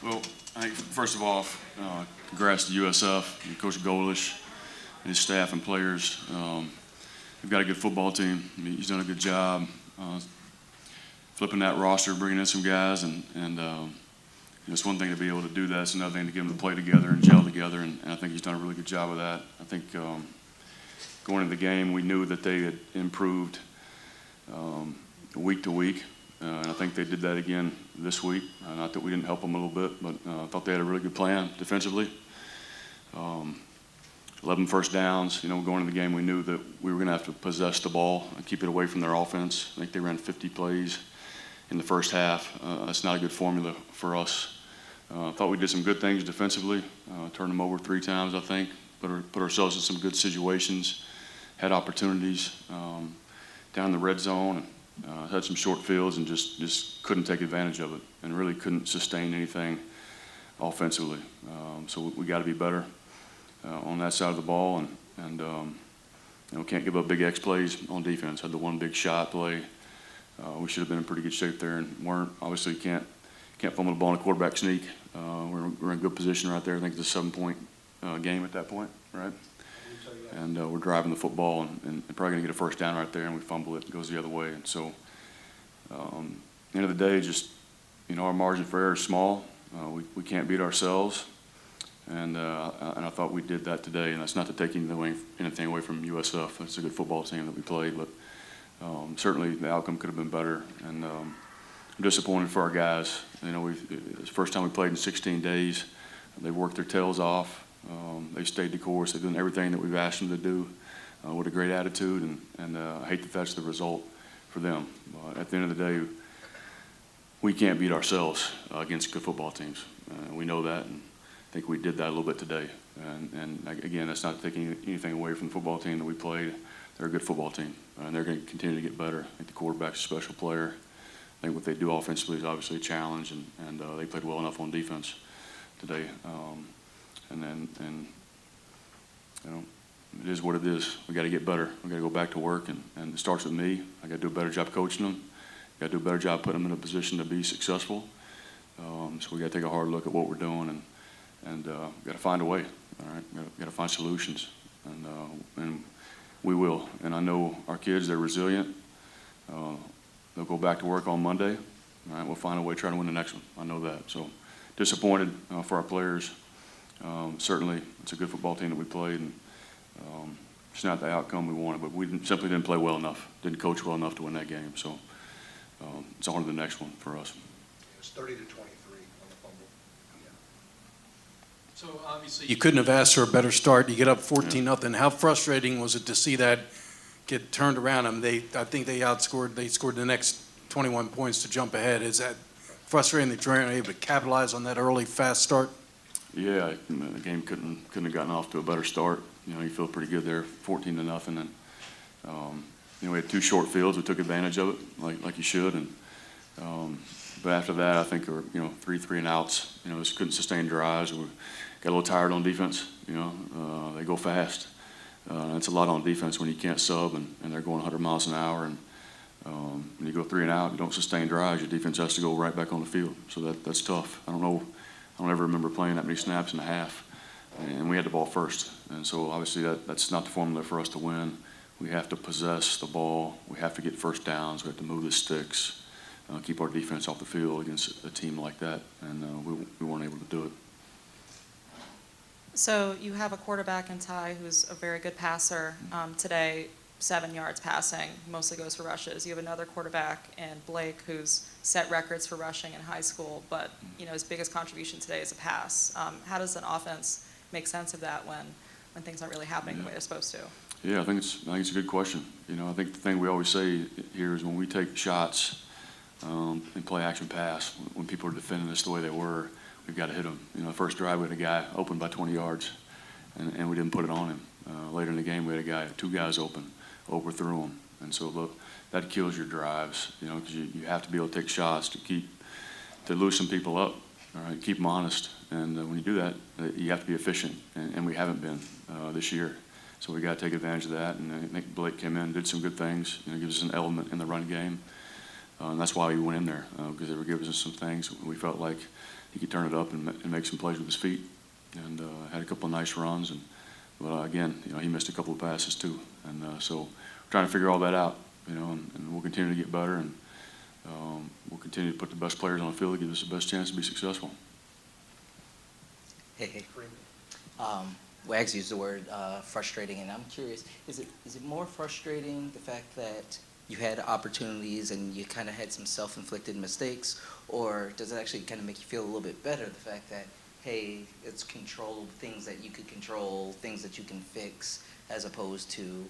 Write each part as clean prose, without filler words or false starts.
Well, I think first of all, congrats to USF and Coach Golish and his staff and players. We've got a good football team. I mean, he's done a good job flipping that roster, bringing in some guys, and it's one thing to be able to do that. It's another thing to get them to play together and gel together, and I think he's done a really good job of that. I think going into the game, we knew that they had improved week to week. And I think they did that again this week. Not that we didn't help them a little bit, but I thought they had a really good plan defensively. 11 first downs. Going into the game, we knew that we were going to have to possess the ball and keep it away from their offense. I think they ran 50 plays in the first half. That's not a good formula for us. I thought we did some good things defensively. Turned them over 3 times, I think. Put ourselves in some good situations. Had opportunities down in the red zone. And, had some short fields and just couldn't take advantage of it and really couldn't sustain anything offensively. So we got to be better on that side of the ball and can't give up big X plays on defense. Had the one big shot play. We should have been in pretty good shape there and weren't. Obviously can't fumble the ball in a quarterback sneak. We're in good position right there. I think it's a 7-point game at that point, right? And we're driving the football and probably going to get a first down right there, and we fumble it. It goes the other way. And so, at the end of the day, just, our margin for error is small. We can't beat ourselves. And I thought we did that today. And that's not to take anything away from USF. It's a good football team that we played. But certainly the outcome could have been better. And I'm disappointed for our guys. It's the first time we played in 16 days. They worked their tails off. They stayed the course. They've done everything that we've asked them to do with a great attitude, and I hate that that's the result for them. At the end of the day, we can't beat ourselves against good football teams. We know that, and I think we did that a little bit today. And again, that's not taking anything away from the football team that we played. They're a good football team, and they're going to continue to get better. I think the quarterback's a special player. I think what they do offensively is obviously a challenge, and they played well enough on defense today. And it is what it is. We got to get better. We got to go back to work, and it starts with me. I got to do a better job coaching them. Got to do a better job putting them in a position to be successful. So we got to take a hard look at what we're doing, and got to find a way. All right, got to find solutions, and we will. And I know our kids, they're resilient. They'll go back to work on Monday. All right, we'll find a way to try to win the next one. I know that. So disappointed for our players. Certainly, it's a good football team that we played, and it's not the outcome we wanted, but we simply didn't play well enough, didn't coach well enough to win that game. So it's on to the next one for us. It's 30-23 on the fumble. Yeah. So obviously, you couldn't have asked for a better start. You get up 14-0. How frustrating was it to see that get turned around? I think they scored the next 21 points to jump ahead. Is that frustrating that you weren't able to capitalize on that early, fast start? Yeah, the game couldn't have gotten off to a better start. You feel pretty good there, 14-0, and we had 2 short fields. We took advantage of it, like you should, and but after that, I think there were 3 and outs. Just couldn't sustain drives. We got a little tired on defense. They go fast. It's a lot on defense when you can't sub and they're going 100 miles an hour, and when you go 3 and out, you don't sustain drives. Your defense has to go right back on the field. So that's tough. I don't ever remember playing that many snaps in a half, and we had the ball first. And so obviously that's not the formula for us to win. We have to possess the ball. We have to get first downs. We have to move the sticks, keep our defense off the field against a team like that, and we weren't able to do it. So you have a quarterback in Ty who's a very good passer. Today, 7 yards passing, mostly goes for rushes. You have another quarterback in Blake who's set records for rushing in high school, but his biggest contribution today is a pass. How does an offense make sense of that when things aren't really happening the way they're supposed to? Yeah, I think it's a good question. I think the thing we always say here is when we take shots and play action pass, when people are defending us the way they were, we've got to hit them. The first drive we had a guy open by 20 yards, and we didn't put it on him. Later in the game, we had 2 guys open, overthrew them, and so look, that kills your drives. Because you have to be able to take shots to loosen people up. All right, keep them honest, and when you do that, you have to be efficient, and we haven't been this year. So we got to take advantage of that, and I think Blake came in, did some good things. Gives us an element in the run game, and that's why we went in there because they were giving us some things we felt like he could turn it up and make some plays with his feet, and had a couple of nice runs. But again, he missed a couple of passes too, and so we're trying to figure all that out, and we'll continue to get better, and we'll continue to put the best players on the field to give us the best chance to be successful. Hey. Wags used the word frustrating, and I'm curious, is it more frustrating the fact that you had opportunities and you kind of had some self-inflicted mistakes, or does it actually kind of make you feel a little bit better, the fact that, hey, it's controlled, things that you could control, things that you can fix, as opposed to,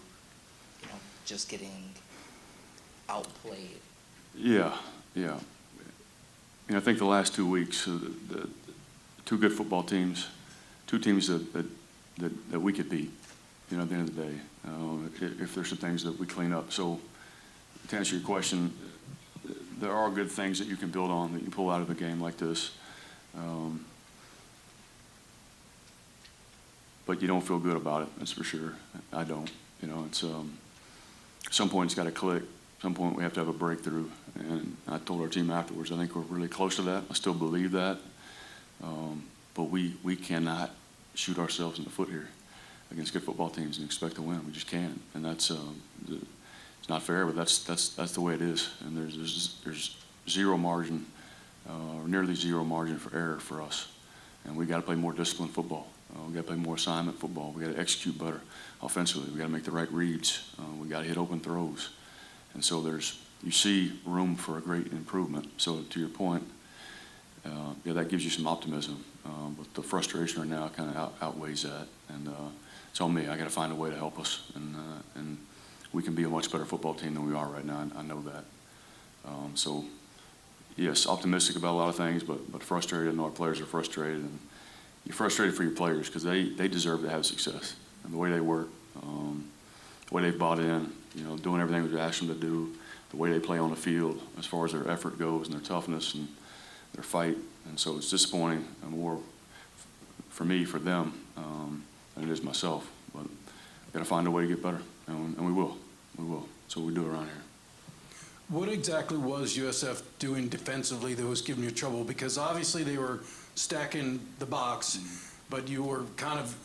just getting outplayed? Yeah. I think the last 2 weeks, the two good football teams, two teams that we could beat, at the end of the day, if there's some things that we clean up. So to answer your question, there are good things that you can build on, that you pull out of a game like this. But you don't feel good about it, that's for sure. I don't. It's at some point it's got to click. At some point we have to have a breakthrough. And I told our team afterwards, I think we're really close to that. I still believe that. But we cannot shoot ourselves in the foot here against good football teams and expect to win. We just can't. And that's it's not fair, but that's the way it is. And there's zero margin, or nearly zero margin for error for us. And we got to play more disciplined football. We got to play more assignment football. We got to execute better offensively. We got to make the right reads. We got to hit open throws. And so you see room for a great improvement. So to your point, that gives you some optimism. But the frustration right now kind of outweighs that. And it's on me. I got to find a way to help us. And we can be a much better football team than we are right now. I know that. So yes, optimistic about a lot of things, but frustrated. I know our players are frustrated. And you're frustrated for your players because they deserve to have success. And the way they work, the way they've bought in, doing everything we asked them to do, the way they play on the field as far as their effort goes and their toughness and their fight. And so it's disappointing more for me, for them, than it is myself. But we've got to find a way to get better, and we will. We will. That's what we do around here. What exactly was USF doing defensively that was giving you trouble? Because obviously they were stacking the box, but you were kind of,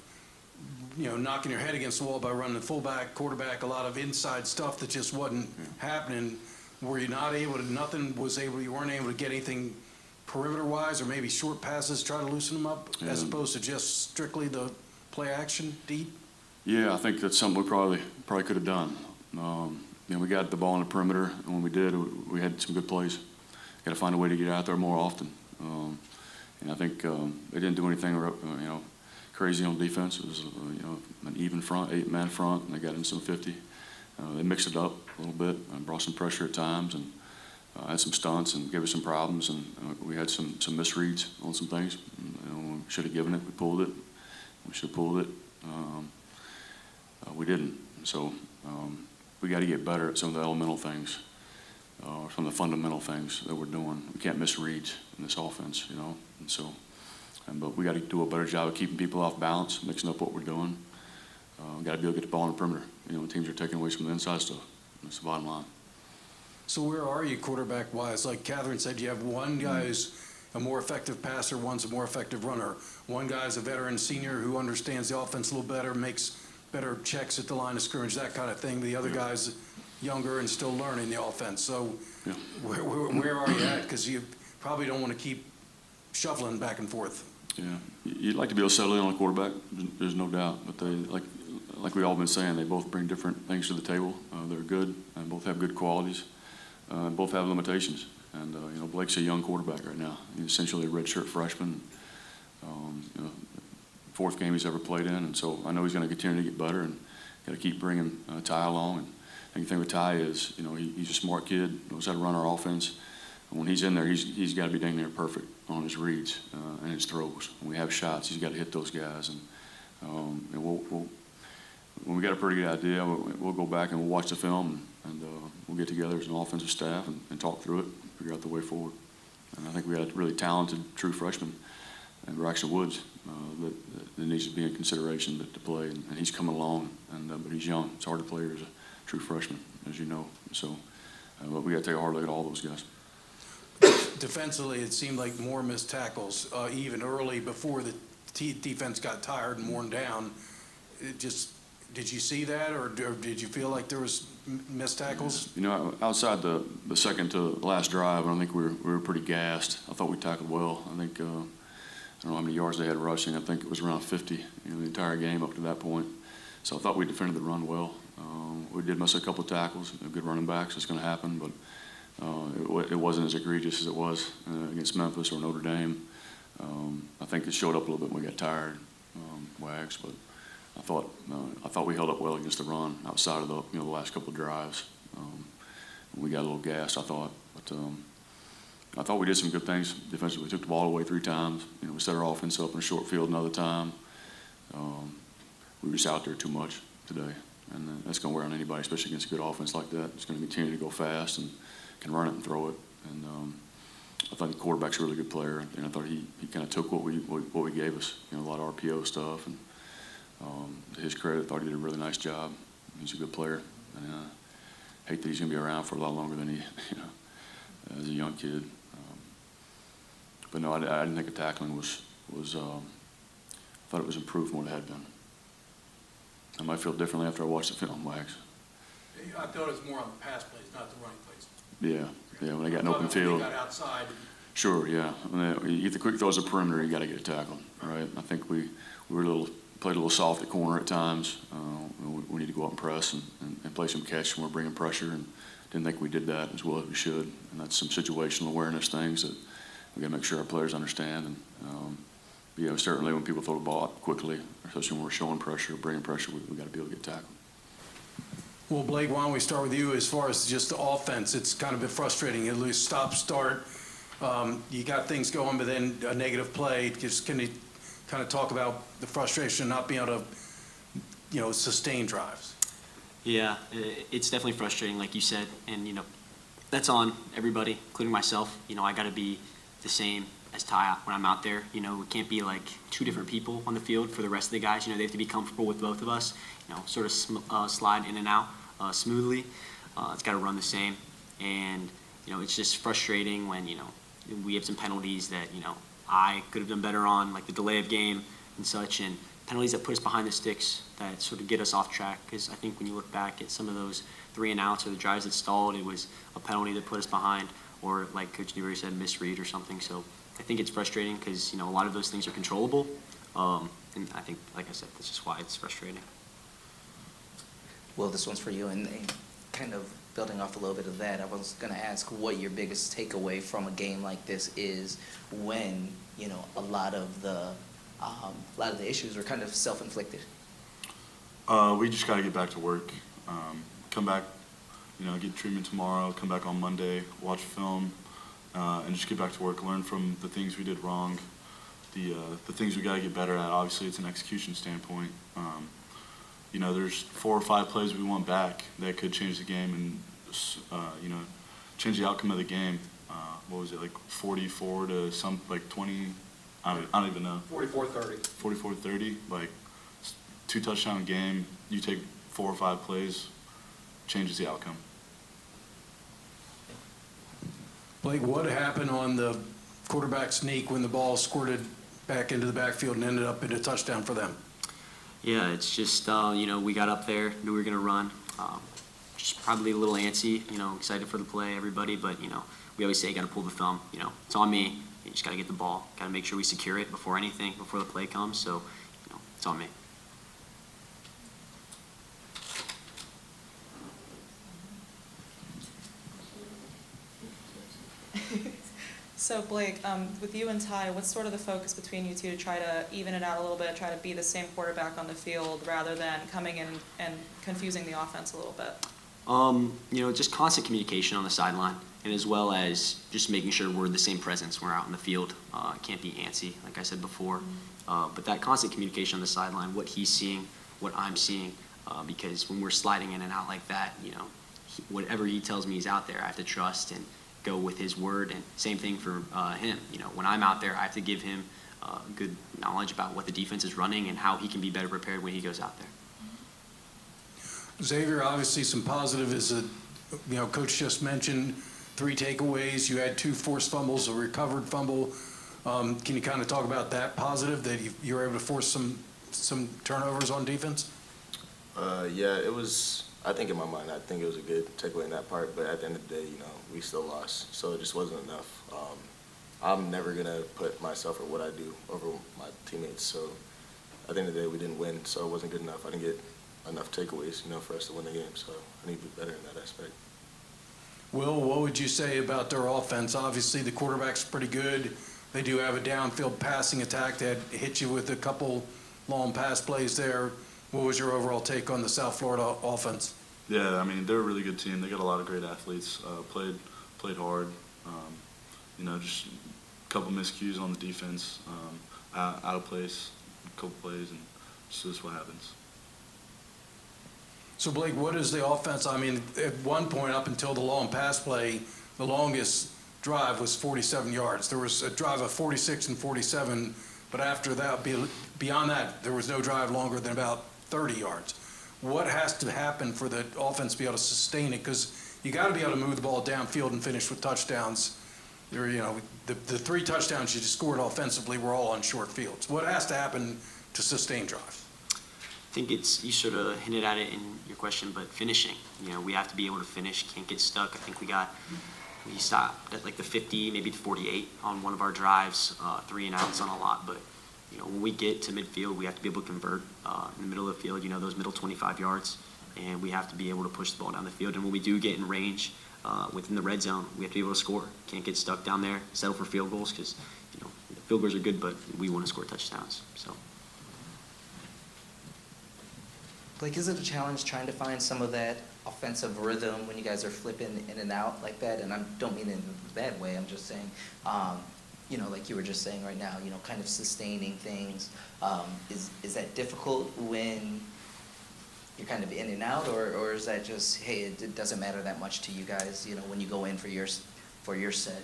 knocking your head against the wall by running the fullback, quarterback, a lot of inside stuff that just wasn't happening. Were you not able to, you weren't able to get anything perimeter-wise, or maybe short passes, try to loosen them up, as opposed to just strictly the play action deep? Yeah, I think that's something we probably could have done. We got the ball in the perimeter, and when we did, we had some good plays. Got to find a way to get out there more often. And I think they didn't do anything, crazy on defense. It was, an even front, 8-man front, and they got in some 50. They mixed it up a little bit and brought some pressure at times, and had some stunts and gave us some problems, and we had some misreads on some things. We should have given it. We pulled it. We should have pulled it. We didn't. So we got to get better at some of the elemental things, some of the fundamental things that we're doing. We can't miss reads in this offense, And so, but we got to do a better job of keeping people off balance, mixing up what we're doing. We got to be able to get the ball in the perimeter. Teams are taking away some of the inside stuff. That's the bottom line. So where are you quarterback-wise? Like Catherine said, you have one guy who's a more effective passer, one's a more effective runner. One guy's a veteran senior who understands the offense a little better, makes better checks at the line of scrimmage, that kind of thing. The other guy's younger and still learning the offense. So where are you at? Because you probably don't want to keep shuffling back and forth. Yeah, you'd like to be able to settle in on a quarterback. There's no doubt. But they, like we all been saying, they both bring different things to the table. They're good and both have good qualities. Both have limitations. And, Blake's a young quarterback right now. He's essentially a redshirt freshman. Fourth game he's ever played in. And so I know he's going to continue to get better and got to keep bringing Ty along. And I think the thing with Ty is, he's a smart kid, knows how to run our offense. And when he's in there, he's got to be dang near perfect on his reads and his throws. When we have shots, he's got to hit those guys. And when we got a pretty good idea, we'll go back and we'll watch the film and we'll get together as an offensive staff and talk through it, figure out the way forward. And I think we got a really talented true freshman in Braxton Woods that needs to be in consideration to play, and he's coming along. But he's young. It's hard to play as a true freshman, as you know. So, but we got to take a hard look at all those guys. defensively, it seemed like more missed tackles, even early before the defense got tired and worn down. Did you see that, or did you feel like there was missed tackles? You know, outside the second to last drive, I think we were pretty gassed. I thought we tackled well. I think, I don't know how many yards they had rushing. I think it was around 50, the entire game up to that point. So I thought we defended the run well. We did miss a couple of tackles, good running backs. It's going to happen, but it wasn't as egregious as it was against Memphis or Notre Dame. I think it showed up a little bit when we got tired, Wags, but I thought we held up well against the run outside of the last couple of drives. We got a little gassed, I thought, but I thought we did some good things defensively. We took the ball away 3 times. We set our offense up in a short field another time. We were just out there too much today, and that's going to wear on anybody, especially against a good offense like that. It's going to continue to go fast and can run it and throw it. And I thought the quarterback's a really good player, and I thought he kind of took what we gave us. A lot of RPO stuff, and to his credit, I thought he did a really nice job. He's a good player, and I hate that he's going to be around for a lot longer than he, as a young kid. But no, I didn't think the tackling was I thought it was improved from what it had been. I might feel differently after I watched the film, Wax. I thought it was more on the pass plays, not the running plays. Yeah, when they got an open field. When they got outside. Sure, yeah. When you get the quick throws at perimeter, you got to get a tackle, right? I think we played a little soft at corner at times. We need to go up and press and play some catch when we're bringing pressure, and didn't think we did that as well as we should. And that's some situational awareness things that we got to make sure our players understand. And certainly when people throw the ball out quickly, especially when we're showing pressure, bringing pressure, we got to be able to get tackled. Well, Blake, why don't we start with you as far as just the offense? It's kind of been frustrating. At least stop, start. You got things going, but then a negative play. Can you kind of talk about the frustration of not being able to, sustain drives? Yeah, it's definitely frustrating, like you said, and that's on everybody, including myself. I got to be the same as Ty when I'm out there. We can't be like 2 different people on the field for the rest of the guys. They have to be comfortable with both of us. Sort of slide in and out smoothly. It's got to run the same, and it's just frustrating when we have some penalties that I could have done better on, like the delay of game and such, and penalties that put us behind the sticks that sort of get us off track. Because I think when you look back at some of those 3 and outs or the drives that stalled, it was a penalty that put us behind, or like Coach Newberry said, misread or something. So I think it's frustrating because a lot of those things are controllable, and I think, like I said, that's just why it's frustrating. Well, this one's for you, and kind of building off a little bit of that, I was going to ask what your biggest takeaway from a game like this is when, a lot of the issues are kind of self-inflicted. We just got to get back to work, come back, get treatment tomorrow, come back on Monday, watch film, and just get back to work, learn from the things we did wrong, the things we got to get better at. Obviously, it's an execution standpoint. There's 4 or 5 plays we want back that could change the game and, change the outcome of the game. What was it, like 44 to 20? I don't even know. 44-30. 44-30, like 2 touchdown game. You take 4 or 5 plays, changes the outcome. Blake, what happened on the quarterback sneak when the ball squirted back into the backfield and ended up in a touchdown for them? Yeah, it's just, we got up there, knew we were going to run. Just probably a little antsy, excited for the play, everybody. But, we always say you got to pull the thumb. It's on me. You just got to get the ball. Got to make sure we secure it before the play comes. So, it's on me. So Blake, with you and Ty, what's sort of the focus between you two to try to even it out a little bit, try to be the same quarterback on the field rather than coming in and confusing the offense a little bit? Just constant communication on the sideline, and as well as just making sure we're the same presence when we're out in the field. Can't be antsy, like I said before. But that constant communication on the sideline, what he's seeing, what I'm seeing, because when we're sliding in and out like that, whatever he tells me he's out there, I have to trust and go with his word. And same thing for him. When I'm out there, I have to give him good knowledge about what the defense is running and how he can be better prepared when he goes out there. Xavier, obviously some positive is Coach just mentioned 3 takeaways. You had 2 forced fumbles, a recovered fumble. Can you kind of talk about that positive, that you were able to force some turnovers on defense? Yeah, it was, I think in my mind, I think it was a good takeaway in that part, but at the end of the day, we still lost, so it just wasn't enough. I'm never going to put myself or what I do over my teammates, so at the end of the day, we didn't win, so it wasn't good enough. I didn't get enough takeaways, for us to win the game, so I need to be better in that aspect. Will, what would you say about their offense? Obviously, the quarterback's pretty good. They do have a downfield passing attack that hit you with a couple long pass plays there. What was your overall take on the South Florida offense? Yeah, I mean, they're a really good team. They got a lot of great athletes, played hard. Just a couple miscues on the defense, out of place, a couple plays, and just what happens. So, Blake, what is the offense? I mean, at one point up until the long pass play, the longest drive was 47 yards. There was a drive of 46 and 47, but after that, beyond that, there was no drive longer than about 30 yards. What has to happen for the offense to be able to sustain it? Because you got to be able to move the ball downfield and finish with touchdowns. The 3 touchdowns you just scored offensively were all on short fields. What has to happen to sustain drives? I think you sort of hinted at it in your question, but finishing. We have to be able to finish, can't get stuck. I think we stopped at like the 50, maybe the 48 on one of our drives, 3 and outs on a lot. But, when we get to midfield, we have to be able to convert in the middle of the field, those middle 25 yards, and we have to be able to push the ball down the field. And when we do get in range within the red zone, we have to be able to score. Can't get stuck down there, settle for field goals because, field goals are good, but we want to score touchdowns. So. Blake, is it a challenge trying to find some of that offensive rhythm when you guys are flipping in and out like that? And I don't mean it in a bad way. I'm just saying, like you were just saying right now, kind of sustaining things. Is that difficult when you're kind of in and out, or is that just, hey, it doesn't matter that much to you guys, when you go in for your set?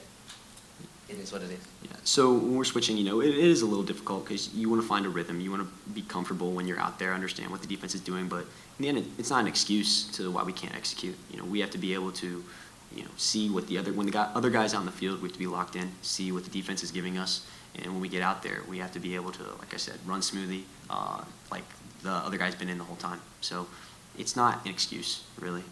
It is what it is. Yeah. So when we're switching, it is a little difficult because you want to find a rhythm. You want to be comfortable when you're out there, understand what the defense is doing. But in the end, it's not an excuse to why we can't execute. We have to be able to, see what when the other guys out in the field, we have to be locked in, see what the defense is giving us. And when we get out there, we have to be able to, like I said, run smoothly, like the other guy's been in the whole time. So it's not an excuse, really.